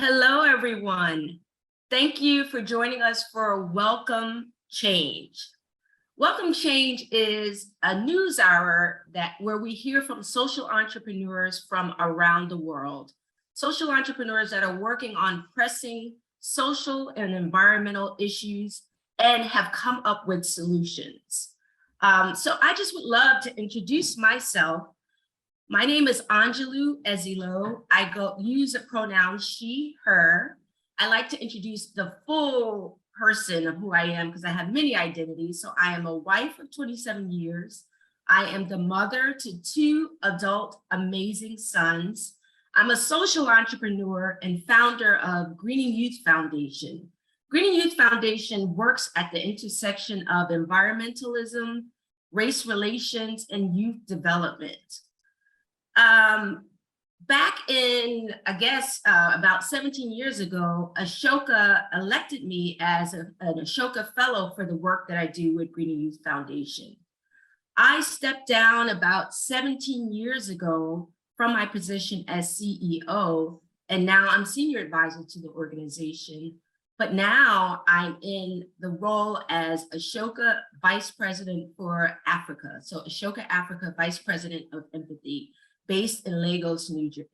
Hello, everyone. Thank you for joining us for Welcome Change. Welcome Change is a news hour where we hear from social entrepreneurs from around the world. Social entrepreneurs that are working on pressing social and environmental issues and have come up with solutions. So I just would love to introduce myself. My name is Angelou Ezilo. I use the pronoun she, her. I like to introduce the full person of who I am because I have many identities. So I am a wife of 27 years. I am the mother to 2 adult amazing sons. I'm a social entrepreneur and founder of Greening Youth Foundation. Greening Youth Foundation works at the intersection of environmentalism, race relations, and youth development. Back in, I guess, about 17 years ago, Ashoka elected me as an Ashoka Fellow for the work that I do with Greening Youth Foundation. I stepped down about 17 years ago from my position as CEO, and now I'm senior advisor to the organization. But now I'm in the role as Ashoka Vice President for Africa. So Ashoka Africa Vice President of Empathy, based in Lagos, New Jersey.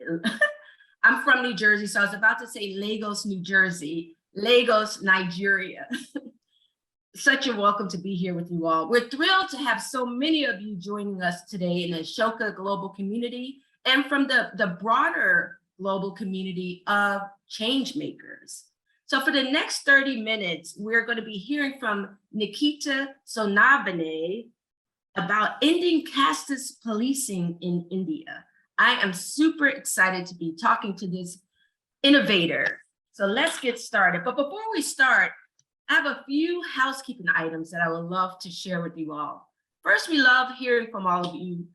I'm from New Jersey, so I was about to say Lagos, New Jersey, Lagos, Nigeria. Such a welcome to be here with you all. We're thrilled to have so many of you joining us today in the Ashoka global community and from the broader global community of change makers. So for the next 30 minutes, we're going to be hearing from Nikita Sonavane about ending casteist policing in India. I am super excited to be talking to this innovator. So let's get started. But before we start, I have a few housekeeping items that I would love to share with you all. First, we love hearing from all of you.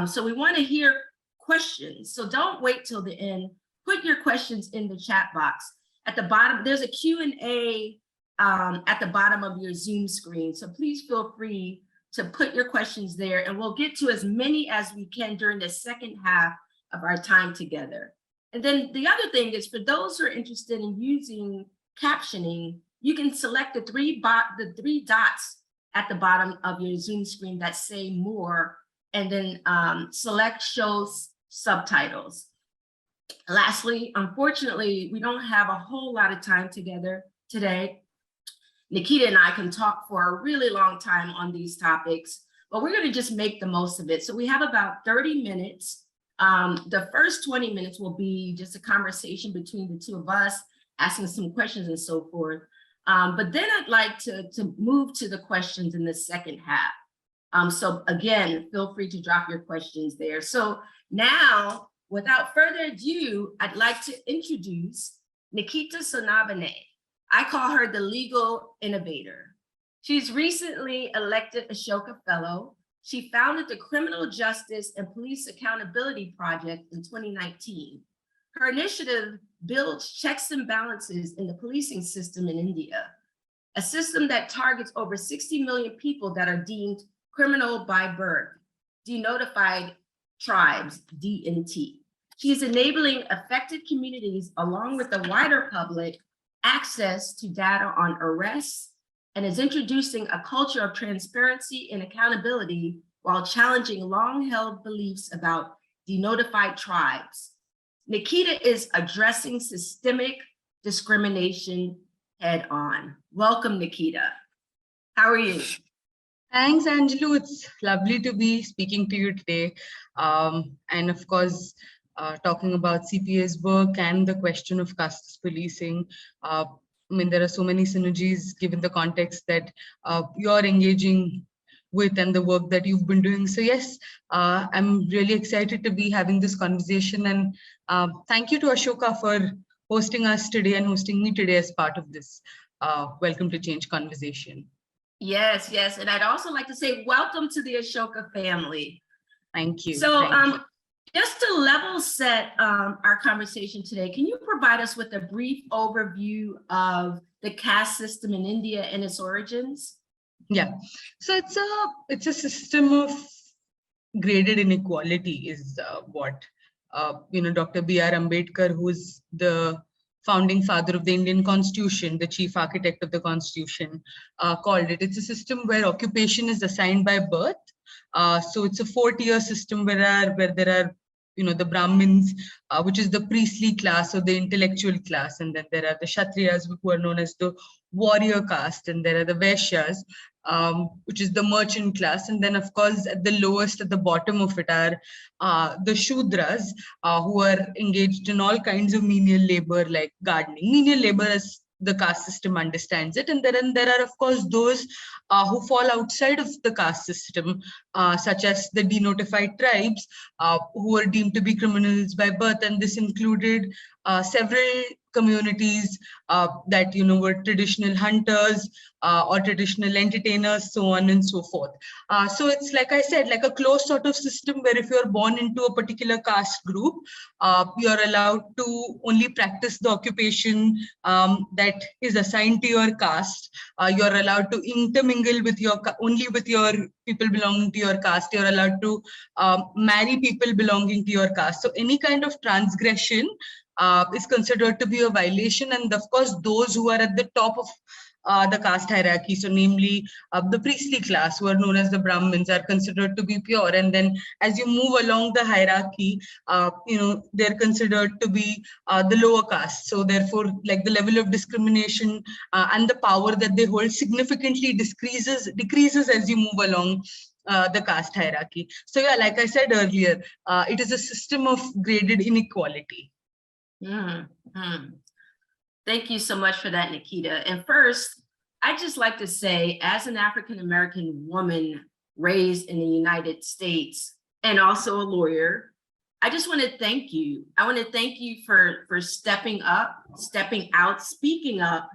So we want to hear questions. So don't wait till the end. Put your questions in the chat box. At the bottom, there's a Q&A at the bottom of your Zoom screen. So please feel free to put your questions there, and we'll get to as many as we can during the second half of our time together. And then the other thing is, for those who are interested in using captioning, you can select the three dots at the bottom of your Zoom screen that say more, and then select show subtitles. Lastly, unfortunately, we don't have a whole lot of time together today. Nikita and I can talk for a really long time on these topics, but we're going to just make the most of it. So we have about 30 minutes. The first 20 minutes will be just a conversation between the two of us, asking some questions and so forth. But then I'd like to move to the questions in the second half. So again, feel free to drop your questions there. So now, without further ado, I'd like to introduce Nikita Sonavane. I call her the legal innovator. She's recently elected Ashoka Fellow. She founded the Criminal Justice and Police Accountability Project in 2019. Her initiative builds checks and balances in the policing system in India, a system that targets over 60 million people that are deemed criminal by birth, denotified tribes, DNT. She is enabling affected communities along with the wider public access to data on arrests, and is introducing a culture of transparency and accountability while challenging long-held beliefs about denotified tribes. Nikita is addressing systemic discrimination head-on. Welcome, Nikita. How are you? Thanks, Angelou. It's lovely to be speaking to you today. And of course, talking about CPA's work and the question of caste policing. I mean, there are so many synergies given the context that you're engaging with and the work that you've been doing. So yes, I'm really excited to be having this conversation, and thank you to Ashoka for hosting us today and hosting me today as part of this Welcome to Change conversation. Yes, yes. And I'd also like to say welcome to the Ashoka family. Thank you. So just to level set our conversation today, can you provide us with a brief overview of the caste system in India and its origins? Yeah, so it's a system of graded inequality is what Dr. B.R. Ambedkar, who's the founding father of the Indian Constitution, the chief architect of the Constitution, called it. It's a system where occupation is assigned by birth. So it's a 4-tier system where there are the Brahmins, which is the priestly class or the intellectual class, and then there are the Kshatriyas, who are known as the warrior caste, and there are the Vaishyas, which is the merchant class, and then of course at the lowest, at the bottom of it, are the Shudras, who are engaged in all kinds of menial labor like gardening. Menial labor as the caste system understands it, and then there are of course those who fall outside of the caste system, such as the denotified tribes, who are deemed to be criminals by birth, and this included several communities that were traditional hunters or traditional entertainers, so on and so forth. So it's, like I said, like a closed sort of system where if you're born into a particular caste group, you're allowed to only practice the occupation that is assigned to your caste. You're allowed to intermingle with only with your people belonging to your caste. You're allowed to marry people belonging to your caste. So any kind of transgression is considered to be a violation, and of course those who are at the top of the caste hierarchy, so namely the priestly class, who are known as the Brahmins, are considered to be pure, and then as you move along the hierarchy, they're considered to be the lower caste. So therefore, like, the level of discrimination and the power that they hold significantly decreases as you move along the caste hierarchy. So yeah, like I said earlier, it is a system of graded inequality. Thank you so much for that, Nikita. And first, I'd just like to say, as an African-American woman raised in the United States and also a lawyer, I just want to thank you. I want to thank you for stepping up, stepping out, speaking up,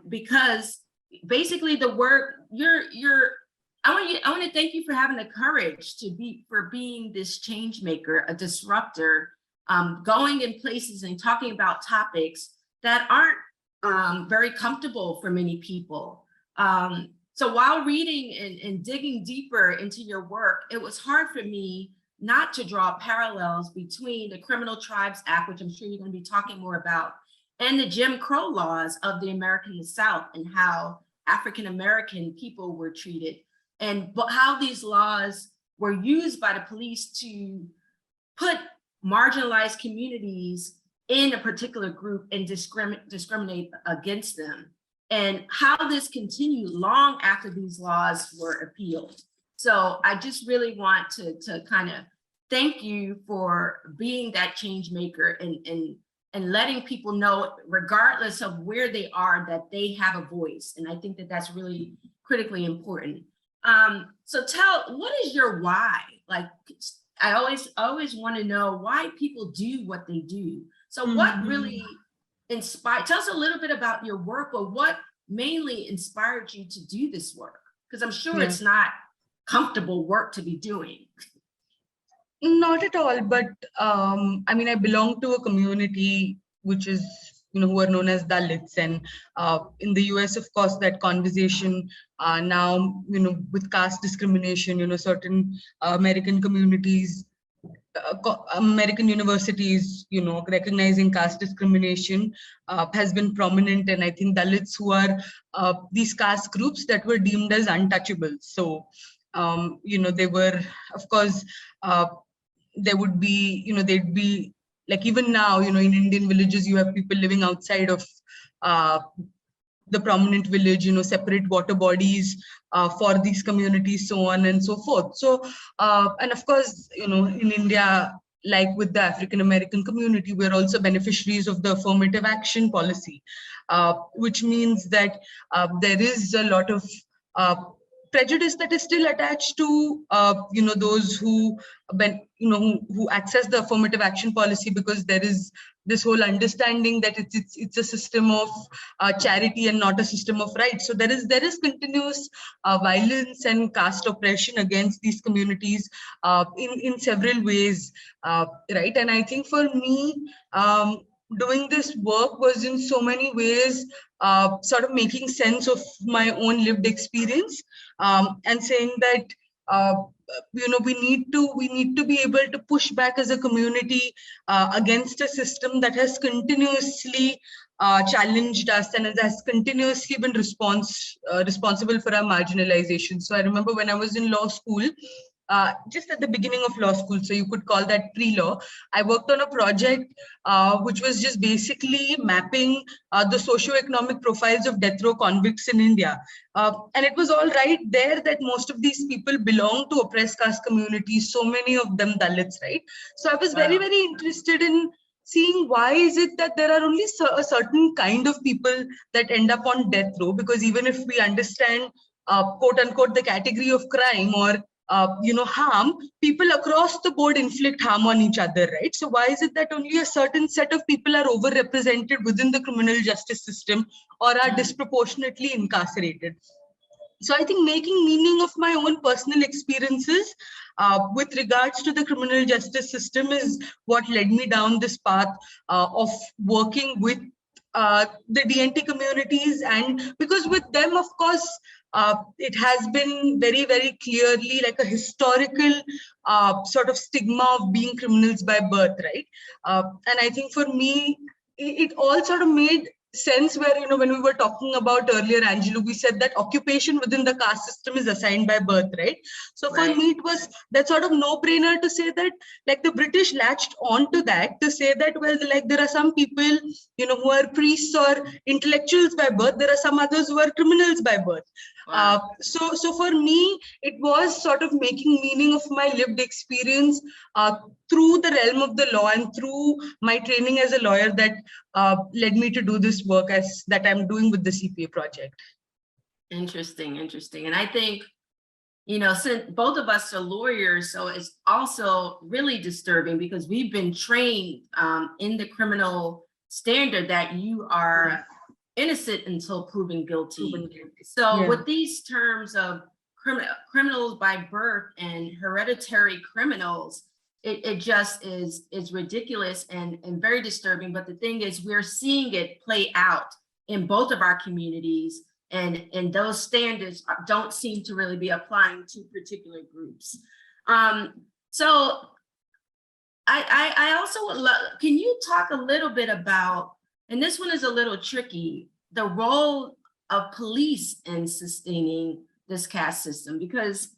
because basically the work I want to thank you for having the courage for being this change maker, a disruptor, going in places and talking about topics that aren't very comfortable for many people. So while reading and digging deeper into your work, it was hard for me not to draw parallels between the Criminal Tribes Act, which I'm sure you're going to be talking more about, and the Jim Crow laws of the American South, and how African-American people were treated, and how these laws were used by the police to put marginalized communities in a particular group and discriminate against them, and how this continued long after these laws were repealed. So I just really want to kind of thank you for being that change maker and letting people know, regardless of where they are, that they have a voice. And I think that that's really critically important. So what is your why? Like, I always want to know why people do what they do. So what really inspired, tell us a little bit about your work, or what mainly inspired you to do this work? Because I'm sure it's not comfortable work to be doing. Not at all, but I mean, I belong to a community which is, who are known as Dalits, and in the US, of course, that conversation now, with caste discrimination, certain American communities, American universities, recognizing caste discrimination has been prominent, and I think Dalits, who are these caste groups that were deemed as untouchables. So, they were, of course, there would be, they'd be, like, even now, in Indian villages, you have people living outside of the prominent village, separate water bodies for these communities, so on and so forth. So, and of course, in India, like with the African-American community, we're also beneficiaries of the affirmative action policy, which means that there is a lot of prejudice that is still attached to those who access the affirmative action policy, because there is this whole understanding that it's a system of charity and not a system of rights. So there is continuous violence and caste oppression against these communities in several ways, right? And I think for me, doing this work was in so many ways sort of making sense of my own lived experience, and saying that we need to be able to push back as a community against a system that has continuously challenged us and has continuously been responsible for our marginalization. So I remember when I was in law school, just at the beginning of law school, so you could call that pre-law, I worked on a project which was just basically mapping the socio-economic profiles of death row convicts in India. And it was all right there that most of these people belong to oppressed caste communities, so many of them Dalits, right? So I was very, very interested in seeing why is it that there are only a certain kind of people that end up on death row, because even if we understand quote unquote the category of crime or harm, people across the board inflict harm on each other, right? So why is it that only a certain set of people are overrepresented within the criminal justice system or are disproportionately incarcerated? So I think making meaning of my own personal experiences with regards to the criminal justice system is what led me down this path of working with the DNT communities. And because with them, of course, it has been very, very clearly like a historical sort of stigma of being criminals by birth, right? And I think for me, it all sort of made sense where, when we were talking about earlier, Angelo, we said that occupation within the caste system is assigned by birth, right? So for me, it was that sort of no-brainer to say that, like, the British latched onto that to say that, well, like, there are some people, who are priests or intellectuals by birth, there are some others who are criminals by birth. So for me, it was sort of making meaning of my lived experience through the realm of the law and through my training as a lawyer that led me to do this work that I'm doing with the CPA project. Interesting. And I think, since both of us are lawyers, so it's also really disturbing because we've been trained in the criminal standard that you are innocent until proven guilty. So with these terms of criminals by birth and hereditary criminals, it just is ridiculous and very disturbing. But the thing is, we're seeing it play out in both of our communities, and those standards don't seem to really be applying to particular groups. So I also would love, can you talk a little bit about, and this one is a little tricky, the role of police in sustaining this caste system? Because,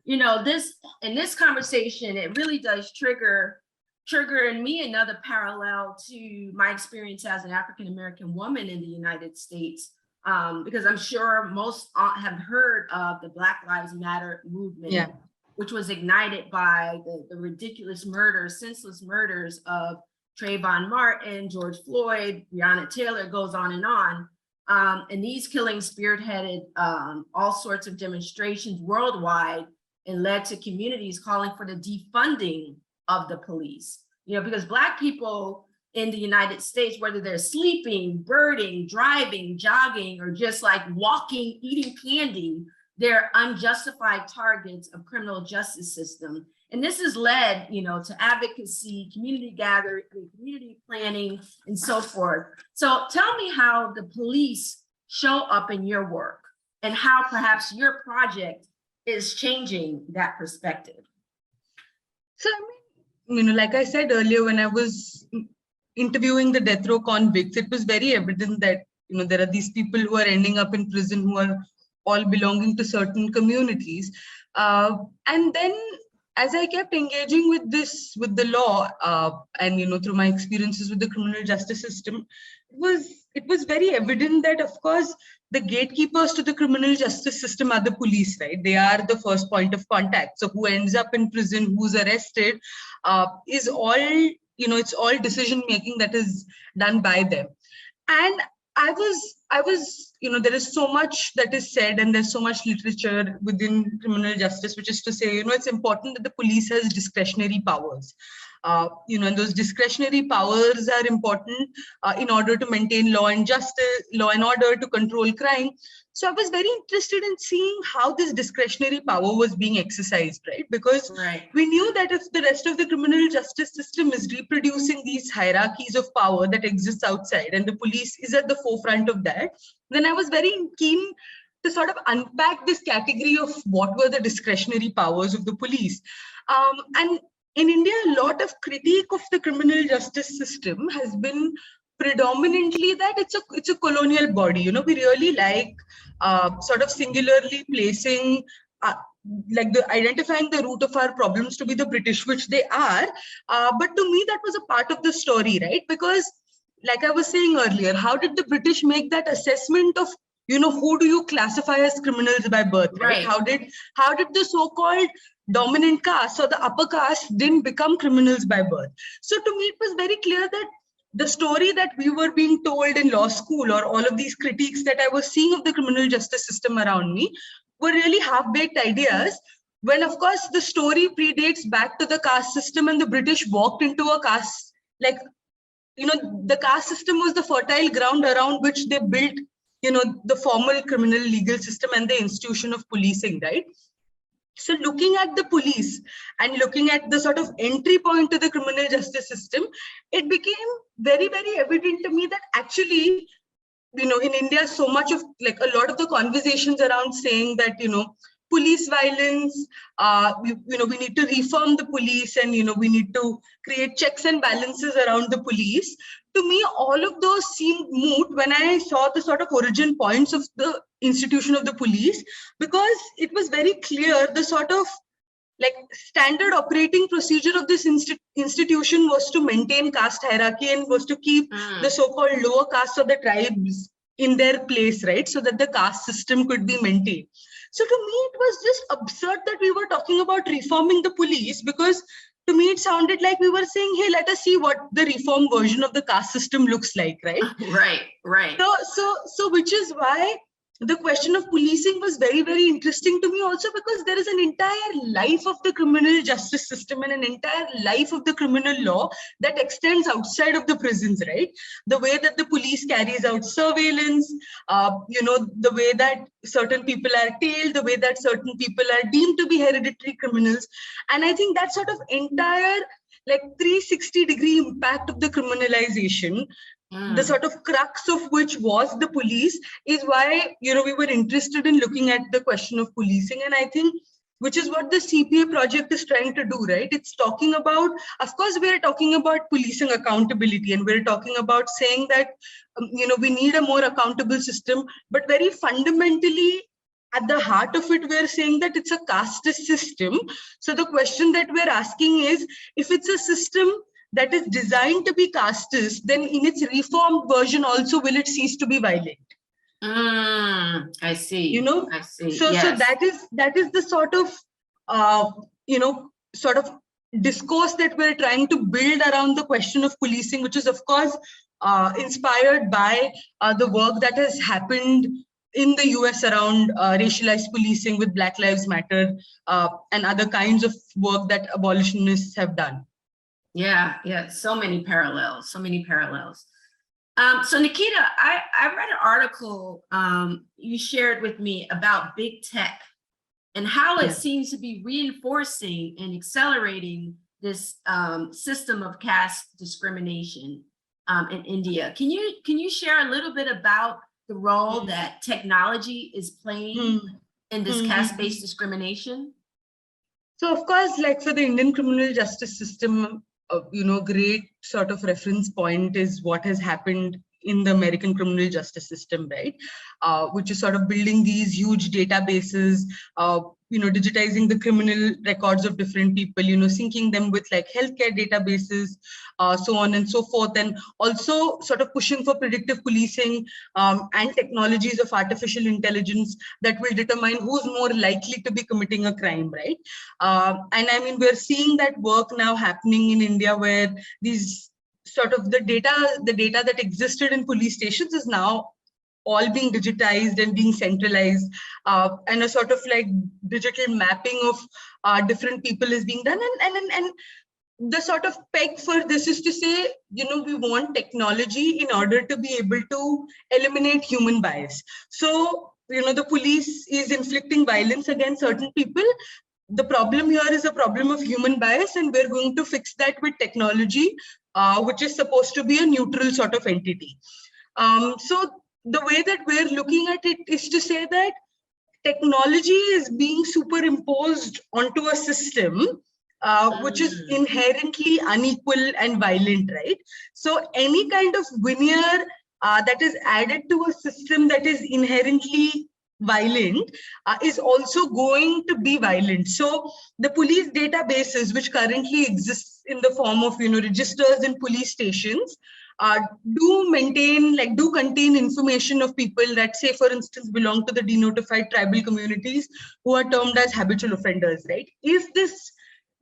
in this conversation, it really does trigger in me another parallel to my experience as an African-American woman in the United States, because I'm sure most have heard of the Black Lives Matter movement, which was ignited by the ridiculous murders, senseless murders of Trayvon Martin, George Floyd, Breonna Taylor, goes on and on. And these killings spearheaded all sorts of demonstrations worldwide and led to communities calling for the defunding of the police. Because Black people in the United States, whether they're sleeping, birding, driving, jogging, or just like walking, eating candy, they're unjustified targets of criminal justice system. And this has led, to advocacy, community gathering, community planning, and so forth. So tell me how the police show up in your work and how perhaps your project is changing that perspective. So, like I said earlier, when I was interviewing the death row convicts, it was very evident that, there are these people who are ending up in prison who are all belonging to certain communities. And then as I kept engaging with the law, and through my experiences with the criminal justice system, it was very evident that, of course, the gatekeepers to the criminal justice system are the police, right? They are the first point of contact. So who ends up in prison, who's arrested, is all, it's all decision making that is done by them. And I was, there is so much that is said and there's so much literature within criminal justice, which is to say, it's important that the police has discretionary powers. And those discretionary powers are important in order to maintain law and order, to control crime. So I was very interested in seeing how this discretionary power was being exercised, right? Because we knew that if the rest of the criminal justice system is reproducing these hierarchies of power that exists outside and the police is at the forefront of that, then I was very keen to sort of unpack this category of what were the discretionary powers of the police. And in India, a lot of critique of the criminal justice system has been predominantly that it's a colonial body. You know, we really like sort of singularly placing like identifying the root of our problems to be the British, which they are. But to me, that was a part of the story, right? Because like I was saying earlier, how did the British make that assessment of, you know, who do you classify as criminals by birth, right? How did the so-called dominant caste or the upper caste didn't become criminals by birth? So to me, it was very clear that the story that we were being told in law school, or all of these critiques that I was seeing of the criminal justice system around me, were really half-baked ideas, when of course the story predates back to the caste system, and the British walked into a caste, like, you know, the caste system was the fertile ground around which they built, you know, the formal criminal legal system and the institution of policing, right? So looking at the police and looking at the sort of entry point to the criminal justice system, it became very, very evident to me that actually, you know, in India, so much of, like, a lot of the conversations around saying that, you know, police violence, you know, we need to reform the police, and, you know, we need to create checks and balances around the police. To me, all of those seemed moot when I saw the sort of origin points of the institution of the police, because it was very clear the sort of like standard operating procedure of this institution was to maintain caste hierarchy and was to keep the so-called lower castes of the tribes in their place, right? So that the caste system could be maintained. So to me, it was just absurd that we were talking about reforming the police, because to me, it sounded like we were saying, hey, let us see what the reform version of the caste system looks like, right? Right. So which is why the question of policing was very, very interesting to me also, because there is an entire life of the criminal justice system and an entire life of the criminal law that extends outside of the prisons, right? The way that the police carries out surveillance, you know, the way that certain people are tailed, the way that certain people are deemed to be hereditary criminals. And I think that sort of entire like 360-degree impact of the criminalization, the sort of crux of which was the police, is why, you know, we were interested in looking at the question of policing. And I think which is what the CPA project is trying to do, right? It's talking about, of course, we're talking about policing accountability, and we're talking about saying that, you know, we need a more accountable system, but very fundamentally, at the heart of it, we're saying that it's a casteist system. So the question that we're asking is, if it's a system that is designed to be casteist, then in its reformed version also, will it cease to be violent? I see. You know, I see. So that is the sort of you know, sort of discourse that we're trying to build around the question of policing, which is of course inspired by the work that has happened in the US around racialized policing with Black Lives Matter and other kinds of work that abolitionists have done. Yeah, so many parallels. So Nikita, I read an article you shared with me about big tech and how it seems to be reinforcing and accelerating this system of caste discrimination in India. Can you share a little bit about the role that technology is playing in this caste-based discrimination? So of course, like for the Indian criminal justice system, you know, great sort of reference point is what has happened in the American criminal justice system, right? Which is sort of building these huge databases, you know, digitizing the criminal records of different people, you know, syncing them with like healthcare databases, so on and so forth, and also sort of pushing for predictive policing and technologies of artificial intelligence that will determine who's more likely to be committing a crime, right? And I mean, we're seeing that work now happening in India, where these sort of the data that existed in police stations is now all being digitized and being centralized, and a sort of like digital mapping of different people is being done. And the sort of peg for this is to say, you know, we want technology in order to be able to eliminate human bias. So, you know, the police is inflicting violence against certain people. The problem here is a problem of human bias, and we're going to fix that with technology, which is supposed to be a neutral sort of entity. So the way that we're looking at it is to say that technology is being superimposed onto a system which is inherently unequal and violent, right? So any kind of veneer that is added to a system that is inherently violent is also going to be violent. So the police databases, which currently exists in the form of registers in police stations, do contain information of people that, say, for instance, belong to the denotified tribal communities who are termed as habitual offenders, right? If this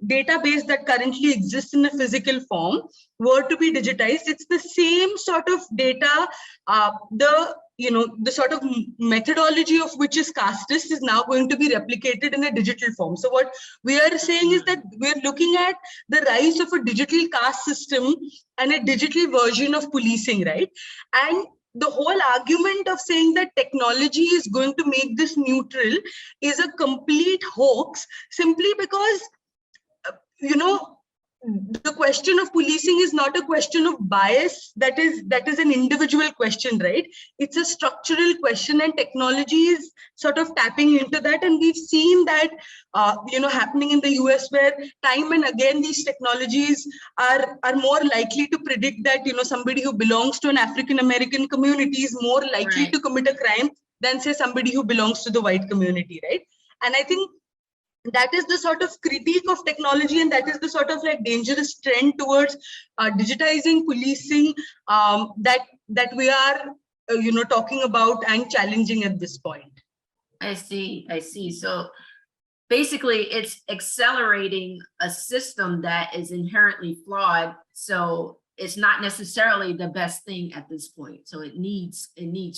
database that currently exists in a physical form were to be digitized, it's the same sort of data. The sort of methodology of which is Casteist is now going to be replicated in a digital form. So what we are saying is that we're looking at the rise of a digital caste system and a digital version of policing, right? And the whole argument of saying that technology is going to make this neutral is a complete hoax, simply because the question of policing is not a question of bias. That is an individual question, right? It's a structural question, and technology is sort of tapping into that. And we've seen that happening in the US, where time and again these technologies are more likely to predict that somebody who belongs to an African American community is more likely to commit a crime than, say, somebody who belongs to the white community, right? And I think that is the sort of critique of technology, and that is the sort of dangerous trend towards digitizing policing that we are talking about and challenging at this point. I see. So basically it's accelerating a system that is inherently flawed, so it's not necessarily the best thing at this point. So it needs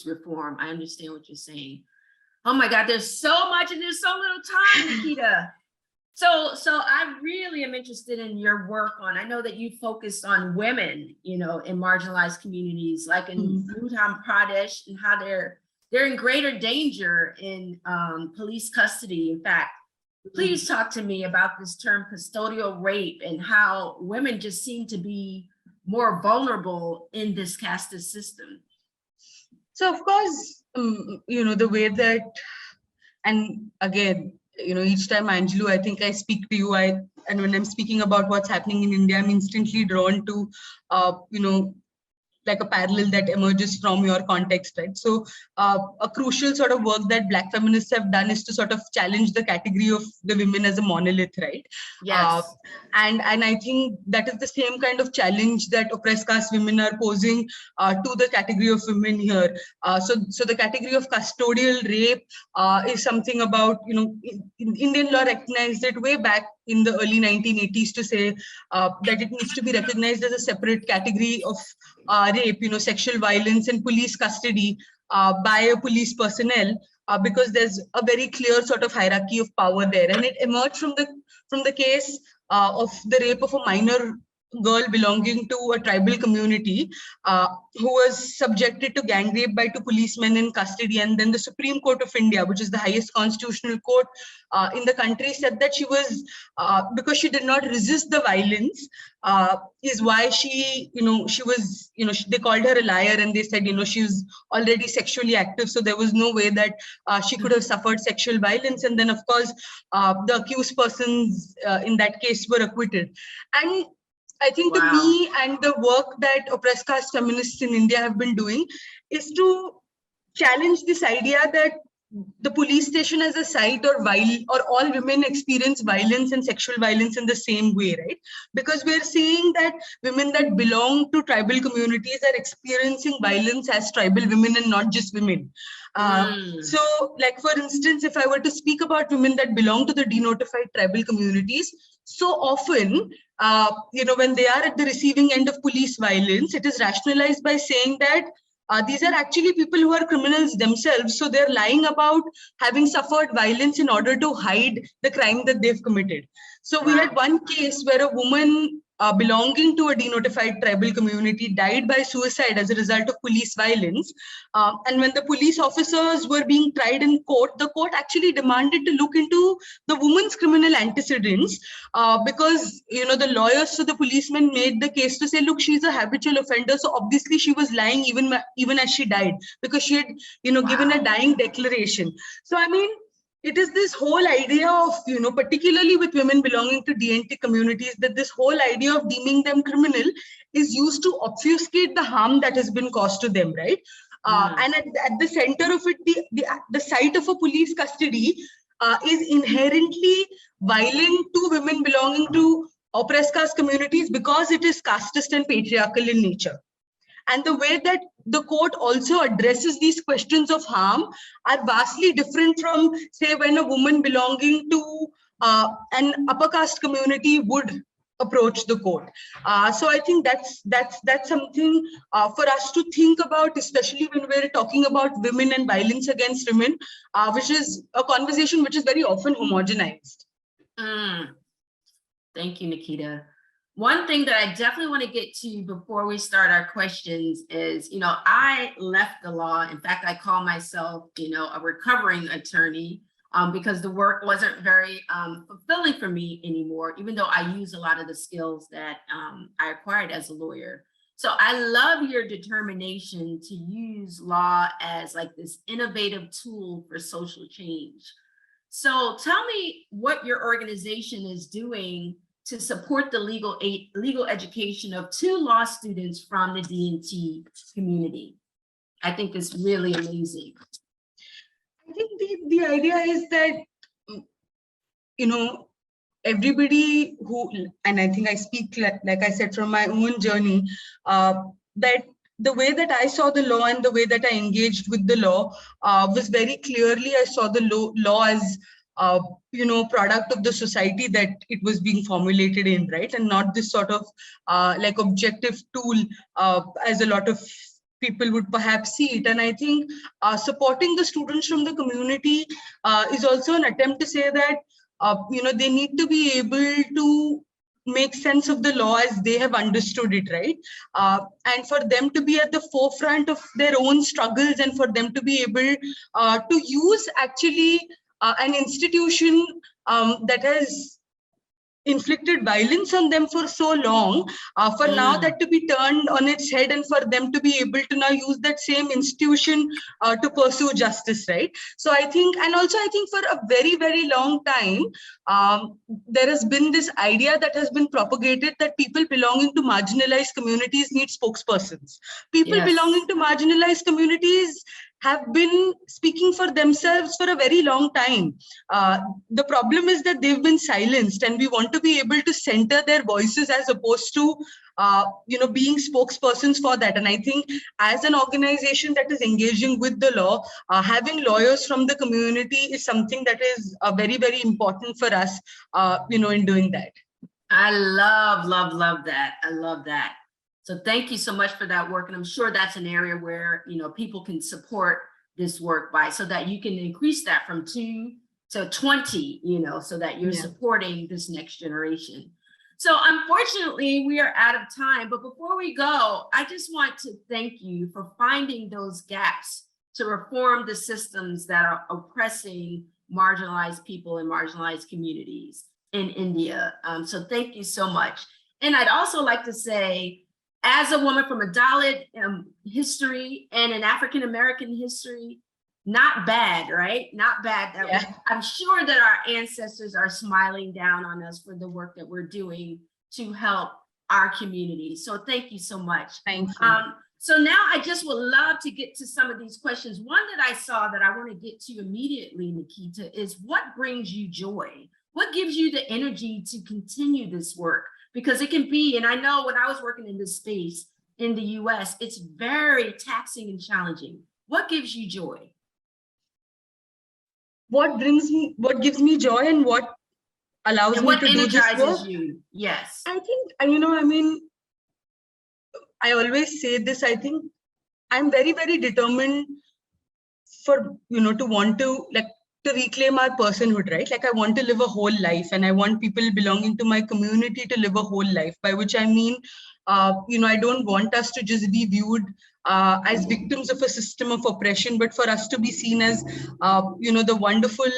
reform. I understand what you're saying. Oh my God, there's so much and there's so little time, Nikita. So I really am interested in your work on, I know that you focused on women, in marginalized communities, like in Uttar Pradesh, and how they're in greater danger in police custody. In fact, please talk to me about this term custodial rape and how women just seem to be more vulnerable in this caste system. So of course, the way that, and again, each time, Anjulu, I think I speak to you, and when I'm speaking about what's happening in India, I'm instantly drawn to, like a parallel that emerges from your context, right? So a crucial sort of work that Black feminists have done is to sort of challenge the category of the women as a monolith, right? Yes. And I think that is the same kind of challenge that oppressed caste women are posing to the category of women here. So the category of custodial rape is something about, Indian law recognized it way back in the early 1980s to say that it needs to be recognized as a separate category of rape, sexual violence in police custody by a police personnel, because there's a very clear sort of hierarchy of power there. And it emerged from the case of the rape of a minor girl belonging to a tribal community who was subjected to gang rape by two policemen in custody. And then the Supreme Court of India, which is the highest constitutional court in the country, said that she was, because she did not resist the violence, is why she was, they called her a liar, and they said, she was already sexually active. So there was no way that she could have suffered sexual violence. And then, of course, the accused persons in that case were acquitted. And I think to me, and the work that oppressed caste feminists in India have been doing, is to challenge this idea that the police station as a site or all women experience violence and sexual violence in the same way, right? Because we're seeing that women that belong to tribal communities are experiencing violence as tribal women and not just women. So, like, for instance, if I were to speak about women that belong to the denotified tribal communities, so often, when they are at the receiving end of police violence, it is rationalized by saying that these are actually people who are criminals themselves. So they're lying about having suffered violence in order to hide the crime that they've committed. So we had one case where a woman belonging to a denotified tribal community died by suicide as a result of police violence. And when the police officers were being tried in court, the court actually demanded to look into the woman's criminal antecedents because, the lawyers to the policemen made the case to say, look, she's a habitual offender. So obviously she was lying even as she died, because she had, given a dying declaration. So, I mean, it is this whole idea of, particularly with women belonging to DNT communities, that this whole idea of deeming them criminal is used to obfuscate the harm that has been caused to them, right? And at the center of it, the site of a police custody is inherently violent to women belonging to oppressed caste communities because it is casteist and patriarchal in nature. And the way that the court also addresses these questions of harm are vastly different from, say, when a woman belonging to an upper caste community would approach the court. So I think that's something for us to think about, especially when we're talking about women and violence against women, which is a conversation which is very often homogenized. Thank you, Nikita. One thing that I definitely want to get to before we start our questions is, I left the law. In fact, I call myself, a recovering attorney because the work wasn't very fulfilling for me anymore, even though I use a lot of the skills that I acquired as a lawyer. So I love your determination to use law as like this innovative tool for social change. So tell me what your organization is doing to support the legal education of 2 law students from the DNT community. I think it's really amazing. I think the idea is that, everybody who, and I think I speak, like I said, from my own journey, that the way that I saw the law and the way that I engaged with the law was very clearly, I saw the law as product of the society that it was being formulated in, right? And not this sort of like objective tool as a lot of people would perhaps see it. And I think supporting the students from the community is also an attempt to say that, they need to be able to make sense of the law as they have understood it, right? And for them to be at the forefront of their own struggles and for them to be able to use actually an institution that has inflicted violence on them for so long, for now that to be turned on its head and for them to be able to now use that same institution to pursue justice, right? So I think, and also I think for a very, very long time, there has been this idea that has been propagated that people belonging to marginalized communities need spokespersons. People belonging to marginalized communities have been speaking for themselves for a very long time. The problem is that they've been silenced, and we want to be able to center their voices as opposed to being spokespersons for that. And I think as an organization that is engaging with the law, having lawyers from the community is something that is very, very important for us, in doing that. I love that. I love that. So thank you so much for that work. And I'm sure that's an area where, people can support this work by, so that you can increase that from 2 to 20, so that you're supporting this next generation. So unfortunately, we are out of time. But before we go, I just want to thank you for finding those gaps to reform the systems that are oppressing marginalized people and marginalized communities in India. So thank you so much. And I'd also like to say, as a woman from a Dalit history and an African-American history, not bad, right? Not bad. I'm sure that our ancestors are smiling down on us for the work that we're doing to help our community. So thank you so much. Thank you. So now I just would love to get to some of these questions. One that I saw that I want to get to immediately, Nikita, is what brings you joy? What gives you the energy to continue this work? Because it can be, and I know when I was working in this space in the US, it's very taxing and challenging. What gives you joy? What gives me joy and what allows me to do this work? What energizes you? Yes. I think, I always say this, I think I'm very, very determined for, to want to reclaim our personhood, right? Like I want to live a whole life, and I want people belonging to my community to live a whole life, by which I mean, I don't want us to just be viewed as victims of a system of oppression, but for us to be seen as, the wonderful,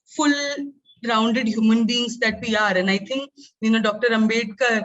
full-rounded human beings that we are. And I think, Dr. Ambedkar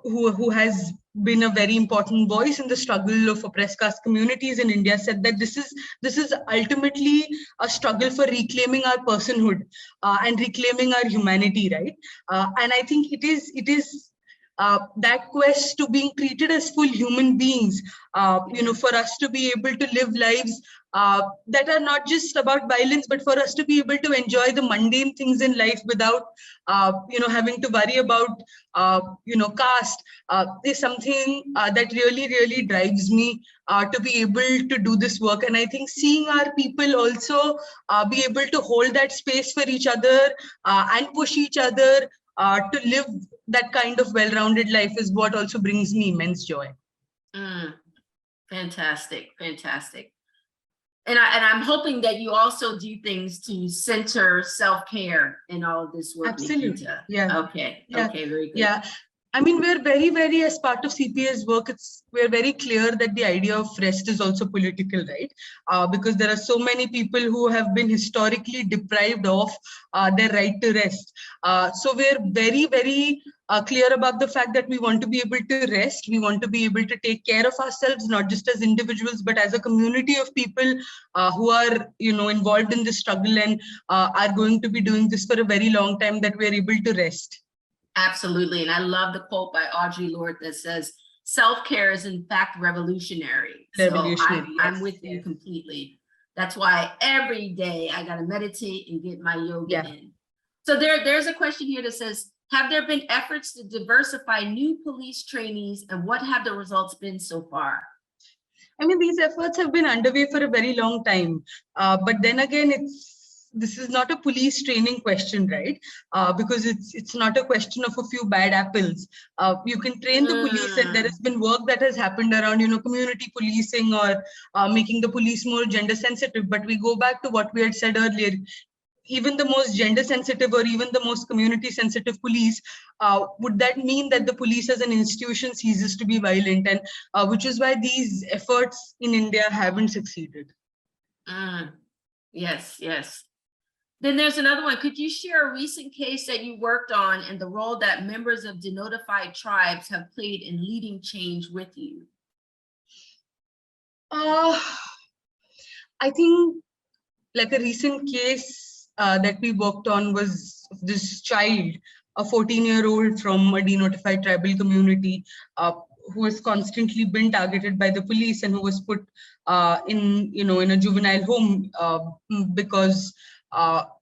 who has been a very important voice in the struggle of oppressed caste communities in India, said that this is ultimately a struggle for reclaiming our personhood and reclaiming our humanity, right? And I think it is that quest to being treated as full human beings, for us to be able to live lives that are not just about violence, but for us to be able to enjoy the mundane things in life without, having to worry about, caste, is something that really, really drives me to be able to do this work. And I think seeing our people also be able to hold that space for each other and push each other to live that kind of well-rounded life is what also brings me immense joy. Fantastic, fantastic. And I'm hoping that you also do things to center self-care in all of this work. Absolutely. Nikita. Yeah. Okay. Yeah. Okay. Very good. Yeah. I mean, we're very, very, as part of CPA's work, we're very clear that the idea of rest is also political, right? Because there are so many people who have been historically deprived of their right to rest. So we're very, very clear about the fact that we want to be able to rest. We want to be able to take care of ourselves, not just as individuals, but as a community of people who are, involved in this struggle and are going to be doing this for a very long time, that we're able to rest. Absolutely. And I love the quote by Audre Lorde that says, self-care is in fact revolutionary. Revolutionary. So I'm with you completely. That's why every day I got to meditate and get my yoga in. So there's a question here that says, have there been efforts to diversify new police trainees, and what have the results been so far? I mean, these efforts have been underway for a very long time. But then again, this is not a police training question, right? Because it's not a question of a few bad apples. You can train the police, and there has been work that has happened around, community policing or making the police more gender sensitive. But we go back to what we had said earlier. Even the most gender sensitive or even the most community sensitive police, would that mean that the police as an institution ceases to be violent? And which is why these efforts in India haven't succeeded. Yes, yes. Then there's another one. Could you share a recent case that you worked on and the role that members of denotified tribes have played in leading change with you? I think like a recent case that we worked on was this child, a 14-year-old from a denotified tribal community, who has constantly been targeted by the police and who was put in a juvenile home because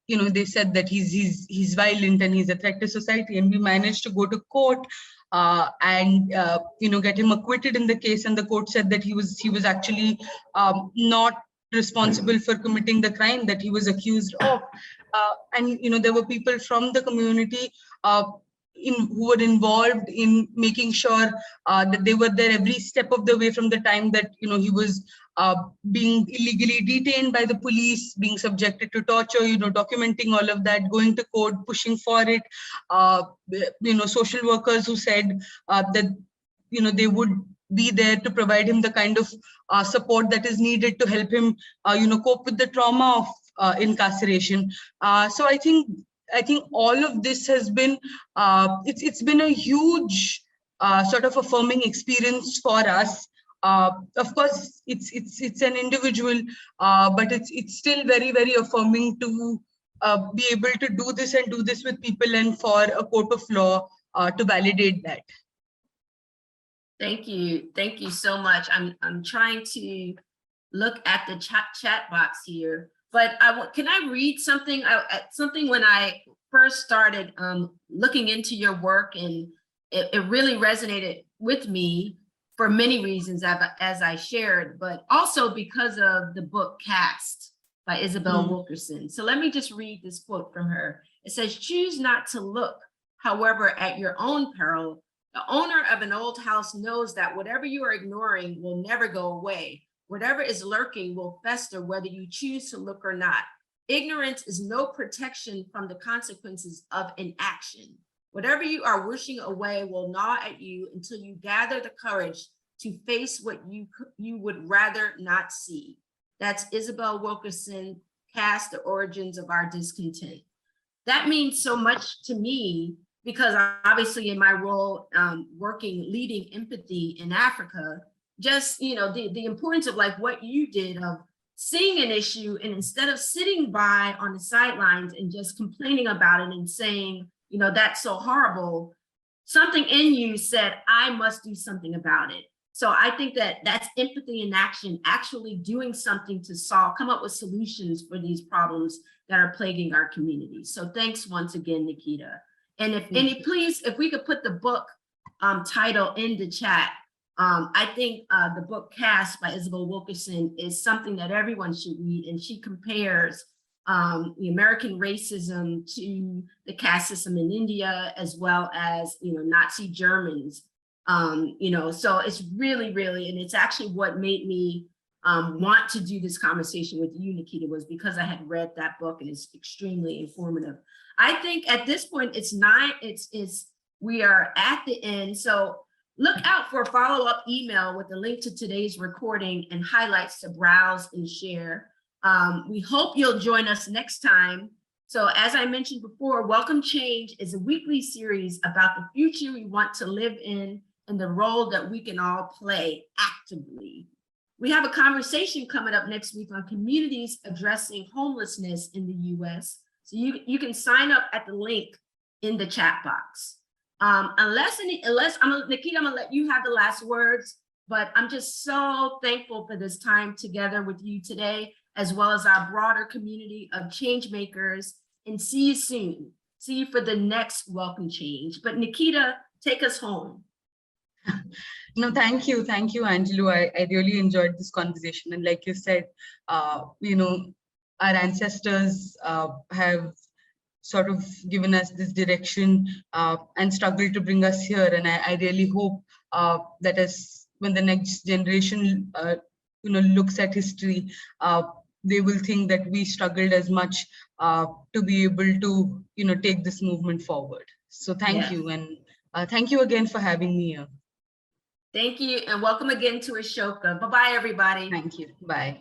they said that he's violent and he's a threat to society. And we managed to go to court and get him acquitted in the case. And the court said that he was actually not responsible for committing the crime that he was accused of. And there were people from the community who were involved in making sure that they were there every step of the way, from the time that he was being illegally detained by the police, being subjected to torture, documenting all of that, going to court, pushing for it. Social workers who said that they would be there to provide him the kind of support that is needed to help him cope with the trauma of incarceration. So I think all of this has been it's been a huge sort of affirming experience for us. Of course, it's an individual, but it's still very, very affirming to be able to do this and do this with people, and for a court of law to validate that. Thank you so much. I'm trying to look at the chat box here, but can I read something? Something when I first started looking into your work, and it really resonated with me for many reasons, as I shared, but also because of the book Caste by Isabel Wilkerson. So let me just read this quote from her. It says, "Choose not to look, however, at your own peril. The owner of an old house knows that whatever you are ignoring will never go away. Whatever is lurking will fester whether you choose to look or not. Ignorance is no protection from the consequences of inaction. Whatever you are wishing away will gnaw at you until you gather the courage to face what you would rather not see." That's Isabel Wilkerson, Caste, The Origins of Our Discontent. That means so much to me, because obviously in my role leading empathy in Africa, just, you know, the importance of like what you did of seeing an issue, and instead of sitting by on the sidelines and just complaining about it and saying, you know, that's so horrible, something in you said, I must do something about it. So I think that that's empathy in action, actually doing something to come up with solutions for these problems that are plaguing our communities. So thanks once again, Nikita. And please, if we could put the book title in the chat. I think the book Caste by Isabel Wilkerson is something that everyone should read, and she compares the American racism to the caste system in India, as well as, you know, Nazi Germans. You know, so it's really, really, and it's actually what made me want to do this conversation with you, Nikita, was because I had read that book, and it's extremely informative. I think at this point we are at the end. So look out for a follow-up email with a link to today's recording and highlights to browse and share. We hope you'll join us next time. So as I mentioned before, Welcome Change is a weekly series about the future we want to live in and the role that we can all play actively. We have a conversation coming up next week on communities addressing homelessness in the US. So you can sign up at the link in the chat box. Nikita, I'm gonna let you have the last words, but I'm just so thankful for this time together with you today, as well as our broader community of change makers, and see you soon. See you for the next Welcome Change. But Nikita, take us home. No, thank you, Angelo. I really enjoyed this conversation, and like you said, you know, our ancestors have sort of given us this direction and struggled to bring us here. And I really hope that when the next generation, you know, looks at history, they will think that we struggled as much to be able to, you know, take this movement forward. So thank you, and thank you again for having me here. Thank you, and welcome again to Ashoka. Bye-bye, everybody. Thank you. Bye.